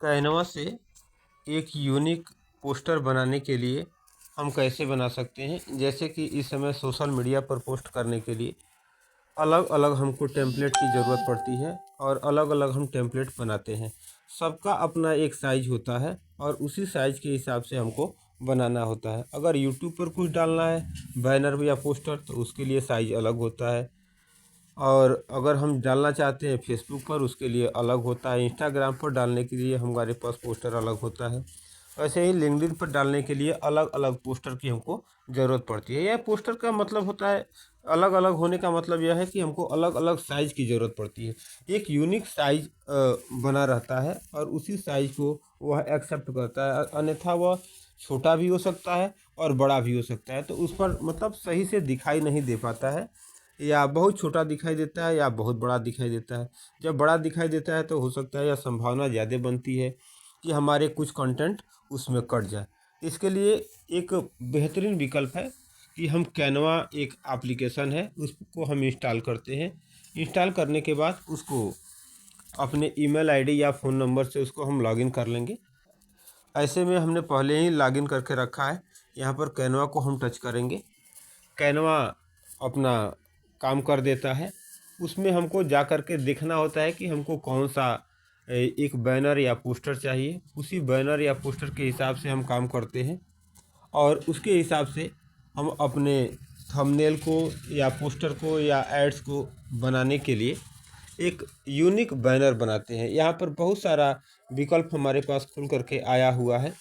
Canva से एक unique poster बनाने के लिए हम कैसे बना सकते हैं। जैसे कि इस समय सोशल मीडिया पर पोस्ट करने के लिए अलग अलग हमको टेम्पलेट की ज़रूरत पड़ती है और अलग अलग हम टेम्पलेट बनाते हैं। सबका अपना एक साइज होता है और उसी साइज के हिसाब से हमको बनाना होता है। अगर यूट्यूब पर कुछ डालना है बैनर या पोस्टर तो उसके लिए साइज अलग होता है, और अगर हम डालना चाहते हैं फेसबुक पर उसके लिए अलग होता है, इंस्टाग्राम पर डालने के लिए हमारे पास पोस्टर अलग होता है। वैसे ही लिंक्डइन पर डालने के लिए अलग अलग पोस्टर की हमको ज़रूरत पड़ती है। यह पोस्टर का मतलब होता है, अलग अलग होने का मतलब यह है कि हमको अलग अलग साइज़ की ज़रूरत पड़ती है। एक यूनिक साइज बना रहता है और उसी साइज को वह एक्सेप्ट करता है, अन्यथा वह छोटा भी हो सकता है और बड़ा भी हो सकता है। तो उस पर मतलब सही से दिखाई नहीं दे पाता है, या बहुत छोटा दिखाई देता है या बहुत बड़ा दिखाई देता है। जब बड़ा दिखाई देता है तो हो सकता है या संभावना ज़्यादा बनती है कि हमारे कुछ कंटेंट उसमें कट जाए। इसके लिए एक बेहतरीन विकल्प है कि हम कैनवा एक एप्लीकेशन है उसको हम इंस्टॉल करते हैं। इंस्टॉल करने के बाद उसको अपने ईमेल आईडी या फ़ोन नंबर से उसको हम लॉगिन कर लेंगे। ऐसे में हमने पहले ही लॉगिन करके रखा है। यहाँ पर कैनवा को हम टच करेंगे। कैनवा अपना काम कर देता है। उसमें हमको जा कर के देखना होता है कि हमको कौन सा एक बैनर या पोस्टर चाहिए। उसी बैनर या पोस्टर के हिसाब से हम काम करते हैं और उसके हिसाब से हम अपने थंबनेल को या पोस्टर को या एड्स को बनाने के लिए एक यूनिक बैनर बनाते हैं। यहाँ पर बहुत सारा विकल्प हमारे पास खुल करके आया हुआ है,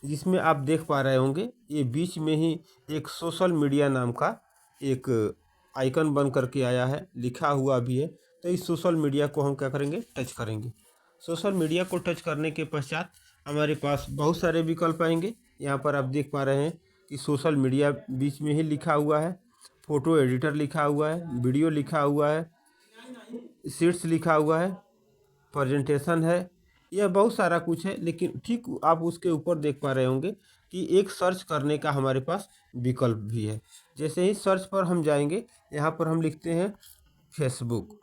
जिसमें आप देख पा रहे होंगे ये बीच में ही एक सोशल मीडिया नाम का एक आइकन बन करके आया है, लिखा हुआ भी है। तो इस सोशल मीडिया को हम क्या करेंगे, टच करेंगे। सोशल मीडिया को टच करने के पश्चात हमारे पास बहुत सारे विकल्प आएंगे। यहाँ पर आप देख पा रहे हैं कि सोशल मीडिया बीच में ही लिखा हुआ है, फ़ोटो एडिटर लिखा हुआ है, वीडियो लिखा हुआ है, शीट्स लिखा हुआ है, प्रेजेंटेशन है, यह बहुत सारा कुछ है। लेकिन ठीक आप उसके ऊपर देख पा रहे होंगे कि एक सर्च करने का हमारे पास विकल्प भी है। जैसे ही सर्च पर हम जाएंगे, यहाँ पर हम लिखते हैं फेसबुक।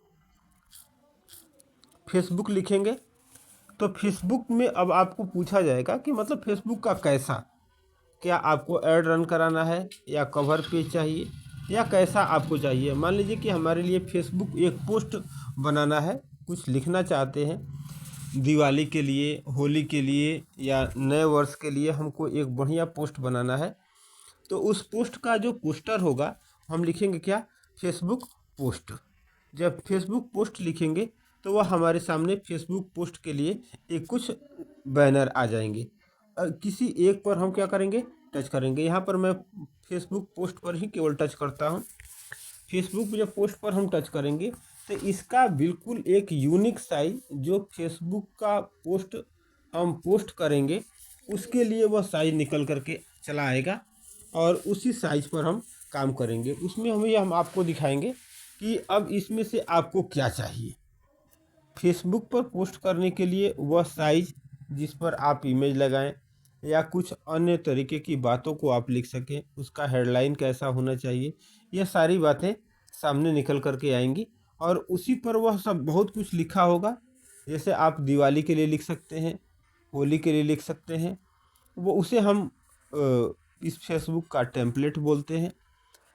फेसबुक लिखेंगे तो फेसबुक में अब आपको पूछा जाएगा कि मतलब फेसबुक का कैसा, क्या आपको ऐड रन कराना है या कवर पेज चाहिए या कैसा आपको चाहिए। मान लीजिए कि हमारे लिए फेसबुक एक पोस्ट बनाना है, कुछ लिखना चाहते हैं दिवाली के लिए, होली के लिए या नए वर्ष के लिए हमको एक बढ़िया पोस्ट बनाना है। तो उस पोस्ट का जो पोस्टर होगा हम लिखेंगे क्या, फेसबुक पोस्ट। जब फेसबुक पोस्ट लिखेंगे तो वह हमारे सामने फेसबुक पोस्ट के लिए एक कुछ बैनर आ जाएंगे। किसी एक पर हम क्या करेंगे, टच करेंगे। यहाँ पर मैं फेसबुक पोस्ट पर ही केवल टच करता हूँ। फेसबुक जब पोस्ट पर हम टच करेंगे तो इसका बिल्कुल एक यूनिक साइज जो फेसबुक का पोस्ट हम पोस्ट करेंगे उसके लिए वह साइज निकल करके चला आएगा और उसी साइज पर हम काम करेंगे। उसमें हम आपको दिखाएंगे कि अब इसमें से आपको क्या चाहिए। फेसबुक पर पोस्ट करने के लिए वह साइज जिस पर आप इमेज लगाएं या कुछ अन्य तरीके की बातों को आप लिख सकें, उसका हेडलाइन कैसा होना चाहिए, यह सारी बातें सामने निकल करके आएंगी और उसी पर वह सब बहुत कुछ लिखा होगा। जैसे आप दिवाली के लिए लिख सकते हैं, होली के लिए लिख सकते हैं, वो उसे हम इस फेसबुक का टेम्पलेट बोलते हैं।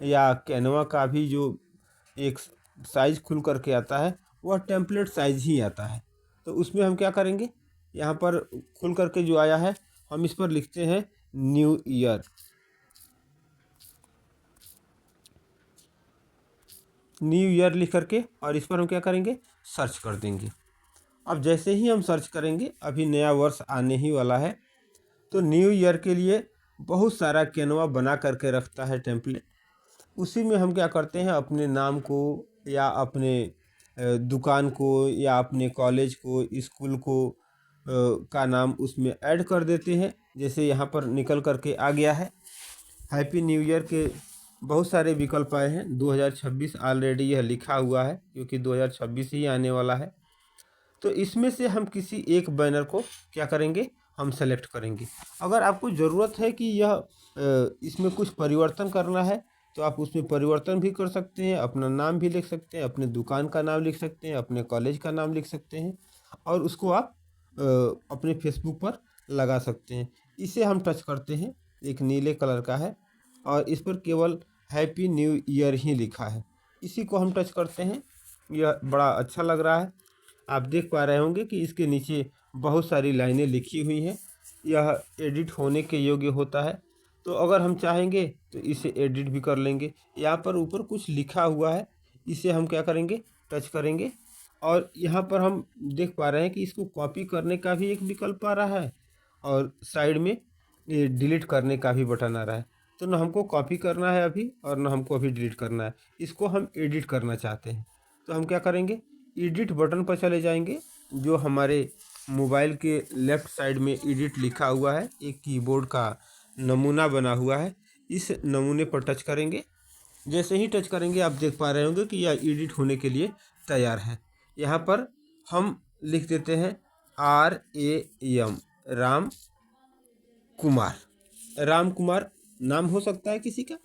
या कैनवा का भी जो एक साइज खुल करके आता है वह टेम्पलेट साइज ही आता है। तो उसमें हम क्या करेंगे, यहाँ पर खुल करके जो आया है हम इस पर लिखते हैं न्यू ईयर। न्यू ईयर लिख करके और इस पर हम क्या करेंगे, सर्च कर देंगे। अब जैसे ही हम सर्च करेंगे, अभी नया वर्ष आने ही वाला है, तो न्यू ईयर के लिए बहुत सारा कैनवा बना करके रखता है टेम्पलेट। उसी में हम क्या करते हैं, अपने नाम को या अपने दुकान को या अपने कॉलेज को, स्कूल को का नाम उसमें ऐड कर देते हैं। जैसे यहाँ पर निकल करके आ गया है हैप्पी न्यू ईयर के बहुत सारे विकल्प आए हैं। 2026 ऑलरेडी यह लिखा हुआ है क्योंकि 2026 ही आने वाला है। तो इसमें से हम किसी एक बैनर को क्या करेंगे, हम सेलेक्ट करेंगे। अगर आपको ज़रूरत है कि यह इसमें कुछ परिवर्तन करना है तो आप उसमें परिवर्तन भी कर सकते हैं, अपना नाम भी लिख सकते हैं, अपने दुकान का नाम लिख सकते हैं, अपने कॉलेज का नाम लिख सकते हैं और उसको आप अपने फेसबुक पर लगा सकते हैं। इसे हम टच करते हैं, एक नीले कलर का है और इस पर केवल हैप्पी न्यू ईयर ही लिखा है। इसी को हम टच करते हैं। यह बड़ा अच्छा लग रहा है। आप देख पा रहे होंगे कि इसके नीचे बहुत सारी लाइनें लिखी हुई हैं। यह एडिट होने के योग्य होता है, तो अगर हम चाहेंगे तो इसे एडिट भी कर लेंगे। यहाँ पर ऊपर कुछ लिखा हुआ है, इसे हम क्या करेंगे, टच करेंगे और यहाँ पर हम देख पा रहे हैं कि इसको कॉपी करने का भी एक विकल्प आ रहा है और साइड में ये डिलीट करने का भी बटन आ रहा है। तो न हमको कॉपी करना है अभी और न हमको अभी डिलीट करना है, इसको हम एडिट करना चाहते हैं। तो हम क्या करेंगे, एडिट बटन पर चले जाएंगे। जो हमारे मोबाइल के लेफ़्ट साइड में एडिट लिखा हुआ है, एक कीबोर्ड का नमूना बना हुआ है, इस नमूने पर टच करेंगे। जैसे ही टच करेंगे आप देख पा रहे होंगे कि यह एडिट होने के लिए तैयार है। यहाँ पर हम लिख देते हैं RAM, राम कुमार। राम कुमार नाम हो सकता है किसी का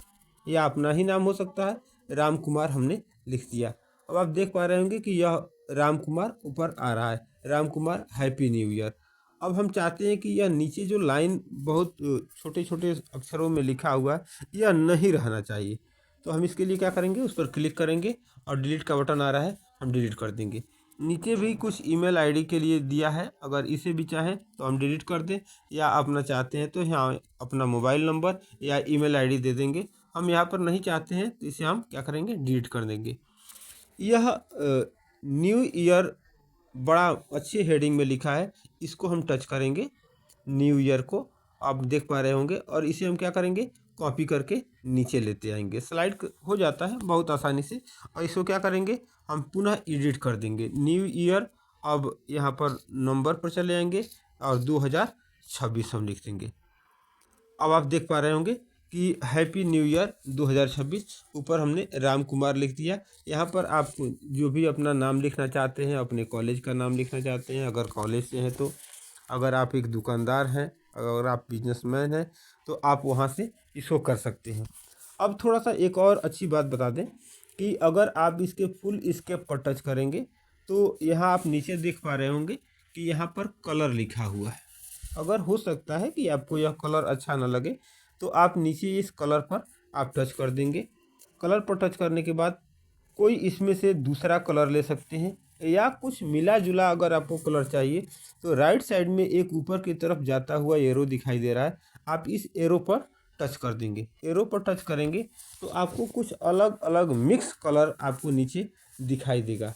या अपना ही नाम हो सकता है। राम कुमार हमने लिख दिया। अब आप देख पा रहे होंगे कि यह राम कुमार ऊपर आ रहा है, Ram Kumar happy new year. अब हम चाहते हैं कि यह नीचे जो लाइन बहुत छोटे छोटे अक्षरों में लिखा हुआ है, यह नहीं रहना चाहिए। तो हम इसके लिए क्या करेंगे, उस पर क्लिक करेंगे और डिलीट का बटन आ रहा है, हम डिलीट कर देंगे। नीचे भी कुछ ईमेल आईडी के लिए दिया है, अगर इसे भी चाहें तो हम डिलीट कर दें या अपना चाहते हैं तो यहाँ अपना मोबाइल नंबर या ईमेल आईडी दे देंगे। हम यहाँ पर नहीं चाहते हैं तो इसे हम क्या करेंगे, डिलीट कर देंगे। यह न्यू ईयर बड़ा अच्छे हेडिंग में लिखा है, इसको हम टच करेंगे न्यू ईयर को, आप देख पा रहे होंगे। और इसे हम क्या करेंगे, कॉपी करके नीचे लेते आएंगे। स्लाइड हो जाता है बहुत आसानी से। और इसको क्या करेंगे, हम पुनः एडिट कर देंगे न्यू ईयर। अब यहाँ पर नंबर पर चले आएंगे और 2026 हम लिख देंगे। अब आप देख पा रहे होंगे कि हैप्पी न्यू ईयर 2026, ऊपर हमने राम कुमार लिख दिया। यहाँ पर आप जो भी अपना नाम लिखना चाहते हैं, अपने कॉलेज का नाम लिखना चाहते हैं, अगर कॉलेज से हैं तो, अगर आप एक दुकानदार हैं, अगर आप बिजनेसमैन हैं तो आप वहाँ से इसको कर सकते हैं। अब थोड़ा सा एक और अच्छी बात बता दें कि अगर आप इसके फुल स्केप पर टच करेंगे तो यहाँ आप नीचे देख पा रहे होंगे कि यहाँ पर कलर लिखा हुआ है। अगर हो सकता है कि आपको यह कलर अच्छा ना लगे तो आप नीचे इस कलर पर आप टच कर देंगे। कलर पर टच करने के बाद कोई इसमें से दूसरा कलर ले सकते हैं या कुछ मिला जुला अगर आपको कलर चाहिए तो राइट साइड में एक ऊपर की तरफ जाता हुआ एरो दिखाई दे रहा है, आप इस एरो पर टच कर देंगे। एरो पर टच करेंगे तो आपको कुछ अलग अलग मिक्स कलर आपको नीचे दिखाई देगा।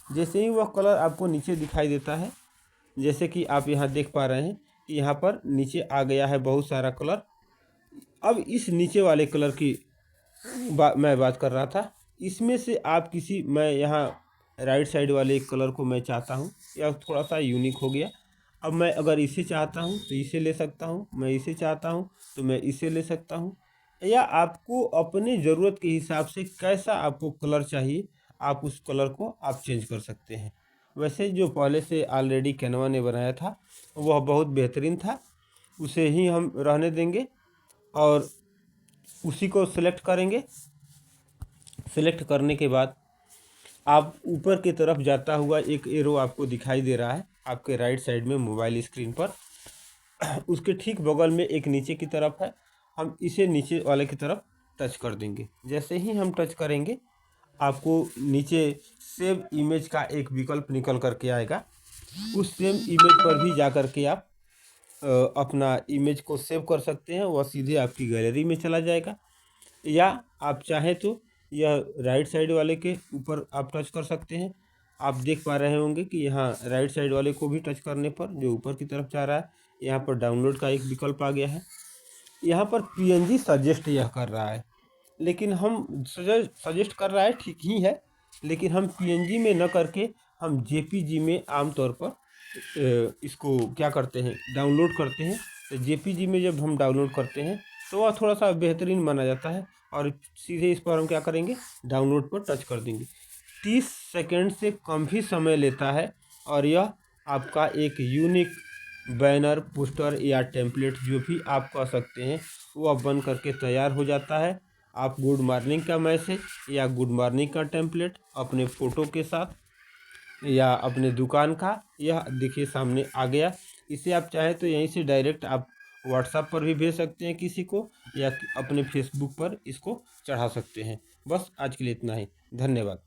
जैसे ही वह कलर आपको नीचे दिखाई देता है, जैसे कि आप यहाँ देख पा रहे हैं कि यहाँ पर नीचे आ गया है बहुत सारा कलर। अब इस नीचे वाले कलर की मैं बात कर रहा था, इसमें से आप किसी, मैं यहाँ राइट साइड वाले एक कलर को मैं चाहता हूँ, यह थोड़ा सा यूनिक हो गया। अब मैं अगर इसे चाहता हूँ तो इसे ले सकता हूँ, मैं इसे चाहता हूँ तो मैं इसे ले सकता हूँ। या आपको अपने ज़रूरत के हिसाब से कैसा आपको कलर चाहिए, आप उस कलर को आप चेंज कर सकते हैं। वैसे जो पहले से ऑलरेडी कैनवा ने बनाया था वह बहुत बेहतरीन था, उसे ही हम रहने देंगे और उसी को सिलेक्ट करेंगे। सिलेक्ट करने के बाद आप ऊपर की तरफ जाता हुआ एक एरो आपको दिखाई दे रहा है आपके राइट साइड में मोबाइल स्क्रीन पर। उसके ठीक बगल में एक नीचे की तरफ है, हम इसे नीचे वाले की तरफ टच कर देंगे। जैसे ही हम टच करेंगे आपको नीचे सेव इमेज का एक विकल्प निकल करके आएगा। उस सेव इमेज पर भी जा कर के आप अपना इमेज को सेव कर सकते हैं, वह सीधे आपकी गैलरी में चला जाएगा। या आप चाहें तो यह राइट साइड वाले के ऊपर आप टच कर सकते हैं। आप देख पा रहे होंगे कि यहाँ राइट साइड वाले को भी टच करने पर जो ऊपर की तरफ जा रहा है, यहाँ पर डाउनलोड का एक विकल्प आ गया है। यहाँ पर PNG सजेस्ट यह कर रहा है, लेकिन हम सजेस्ट कर रहा है ठीक ही है, लेकिन हम PNG में न करके हम JPG में आमतौर पर इसको क्या करते हैं, डाउनलोड करते हैं। तो JPG में जब हम डाउनलोड करते हैं तो वह थोड़ा सा बेहतरीन माना जाता है और सीधे इस पर हम क्या करेंगे, डाउनलोड पर टच कर देंगे। 30 सेकंड से कम ही समय लेता है और यह आपका एक यूनिक बैनर, पोस्टर या टेम्पलेट जो भी आप कह सकते हैं वह बन करके तैयार हो जाता है। आप गुड मॉर्निंग का मैसेज या गुड मॉर्निंग का टेम्पलेट अपने फ़ोटो के साथ या अपने दुकान का, यह देखिए सामने आ गया। इसे आप चाहे तो यहीं से डायरेक्ट आप व्हाट्सएप पर भी भेज सकते हैं किसी को, या अपने फेसबुक पर इसको चढ़ा सकते हैं। बस आज के लिए इतना ही। धन्यवाद।